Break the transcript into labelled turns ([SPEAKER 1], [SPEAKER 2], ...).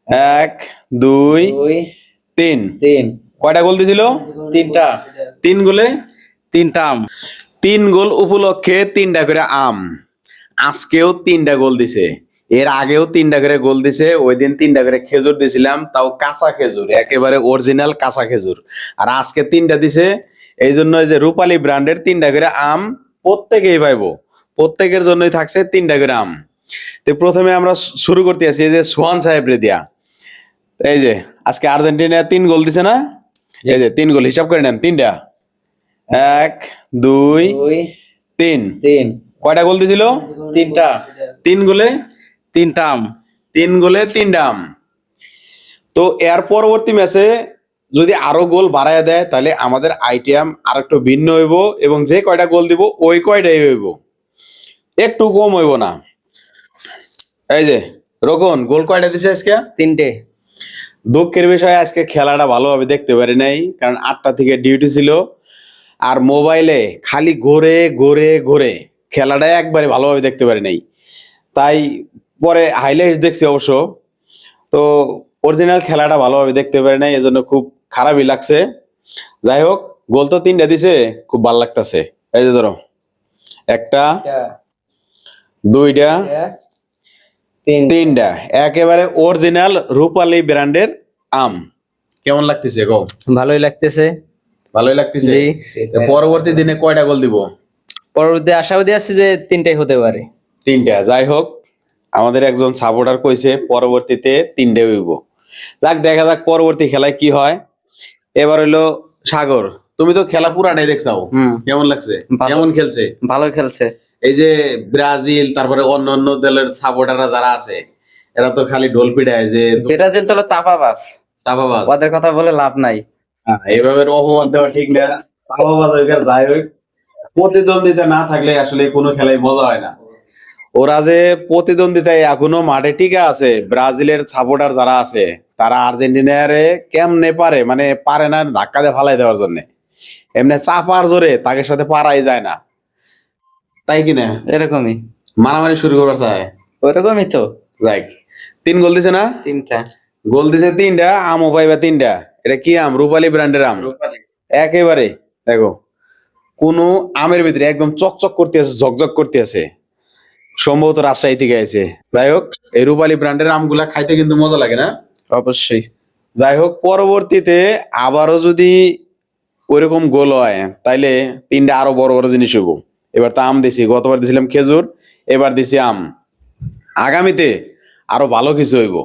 [SPEAKER 1] এক, দুই,
[SPEAKER 2] দুই,
[SPEAKER 1] তিন।
[SPEAKER 2] তিন।
[SPEAKER 1] কয়টা গোল দিছিল?
[SPEAKER 2] তিনটা।
[SPEAKER 1] 3 গোলে
[SPEAKER 2] তিনটা আম।
[SPEAKER 1] 3 গোল উপলক্ষে 3টা করে আম। আজকেও 3টা গোল দিছে। এর আগেও 3টা করে গোল দিছে। ওই দিন 3টা করে খেজুর দিছিলাম, তাও কাঁচা খেজুর, একেবারে অরিজিনাল কাঁচা খেজুর। আর আজকে 3টা দিছে, এই জন্য যে রূপালী ব্র্যান্ডের 3টা করে আম প্রত্যেকেই পাইবো। প্রত্যেকের জন্যই থাকছে 3টা করে আম। তো প্রথমে আমরা শুরু করতে আছি এই যে সোহান সাহেব রে দিয়া। এই যে আজকে আর্জেন্টিনা 3 গোল দিছে না? এই যে 3 গোল, হিসাব করে নেন 3টা। 1, 2,
[SPEAKER 2] দুই,
[SPEAKER 1] 3।
[SPEAKER 2] তিন।
[SPEAKER 1] কয়টা গোল দিছিল?
[SPEAKER 2] তিনটা।
[SPEAKER 1] 3 গোলে
[SPEAKER 2] তিনটা আম।
[SPEAKER 1] 3 গোলে 3টা আম। তো এর পরবর্তী ম্যাচে যদি আরো গোল বাড়ায় দেয় তাহলে আমাদের আইটেম আর একটু ভিন্ন হইব, এবং যে কয়টা গোল দিব ওই কয়টাই হইব, একটু কম হইব না। এই যে রোকন গোল কয়টা দিছে আজকে?
[SPEAKER 2] তিনটে।
[SPEAKER 1] দুঃখের বিষয় আজকে খেলাটা ভালোভাবে দেখতে পারি নাই, কারণ 8টা থেকে ডিউটি ছিল। আর মোবাইলে খালি ঘোরে ঘোরে ঘোরে, খেলাটা একবারে ভালোভাবে দেখতে পারি নাই। তাই পরে হাইলাইটস দেখছি অবশ্য। তো অরিজিনাল খেলাটা ভালোভাবে দেখতে পারি নাই, এজন্য খুব খারাপই লাগছে। যাই হোক, গোল তো 3টা দিছে, খুব ভালো লাগতেছে। এই যে ধরো, একটা, দুইটা, তিনটা, একেবারে অরিজিনাল রূপালী ব্র্যান্ডের আম। কেমন লাগতেছে গো?
[SPEAKER 2] ভালোই লাগতেছে।
[SPEAKER 1] ভালোই লাগতেছে।
[SPEAKER 2] জি।
[SPEAKER 1] পরবর্তী দিনে কয়টা গোল দিব?
[SPEAKER 2] পরবর্তী আশাবাদী আছে যে তিনটাই হতে পারে।
[SPEAKER 1] 3টা। যাই হোক, আমাদের একজন সাপোর্টার কইছে পরবর্তীতে 3টে হইব। যাক, দেখা যাক পরবর্তী খেলায় কি হয়। এবার হইলো সাগর, তুমি তো খেলা পুরাটাই দেখছাও, কেমন লাগছে? কেমন খেলছে?
[SPEAKER 2] ভালো খেলছে।
[SPEAKER 1] এই যে ব্রাজিল, তারপরে অন্য অন্য দলের সাপোর্টাররা যারা আছে, এরা তো খালি ঢোল পিটায় যে
[SPEAKER 2] ব্রাজিল তো চাপাবাজ।
[SPEAKER 1] চাপাবাজ।
[SPEAKER 2] ওদের কথা বলে লাভ নাই।
[SPEAKER 1] এইভাবে অপমান দেওয়া ঠিক না। চাপাবাজ হোক আর যাই হোক, প্রতিদ্বন্দ্বিতা না থাকলে আসলে কোনো খেলাই মজা হয় না। ওরা যে প্রতিদ্বন্দ্বিতায় এখনো মাঠে টিকে আছে, ব্রাজিলের সাপোর্টার যারা আছে তারা আর্জেন্টিনারে কেমনে পারে, মানে পারে না ধাক্কা দিয়ে ফালাই দেওয়ার জন্য, এমনি চাপার জোরে তাকে সাথে পারাই যায় না, তাই কিনা?
[SPEAKER 2] এরকমই
[SPEAKER 1] মারামারি শুরু করবার চায়।
[SPEAKER 2] ওরকমই তো।
[SPEAKER 1] লাইক 3 গোল দিছে না?
[SPEAKER 2] তিনটা
[SPEAKER 1] গোল দিছে 3টা, আমও পাইবা 3টা। এটা কি আম? রূপালী ব্র্যান্ডের আম। একেবারে দেখো, কোন আমের ভিতরে একদম চকচক করতে আছে, ঝকঝক করতে আছে। সম্ভবত রাজশাহী থেকে আছে। যাই হোক, এই রূপালী ব্র্যান্ডের আমগুলা খাইতে কিন্তু মজা লাগে না?
[SPEAKER 2] অবশ্যই।
[SPEAKER 1] যাই হোক, পরবর্তীতে আবারও যদি ওইরকম গোল হয় তাইলে 3টা আরো বড় বড় জিনিস হইব। এবার তো আম দিছি, গতবার দিছিলাম খেজুর, এবার দিছি আম। আগামীতে আরো ভালো কিছু হইব।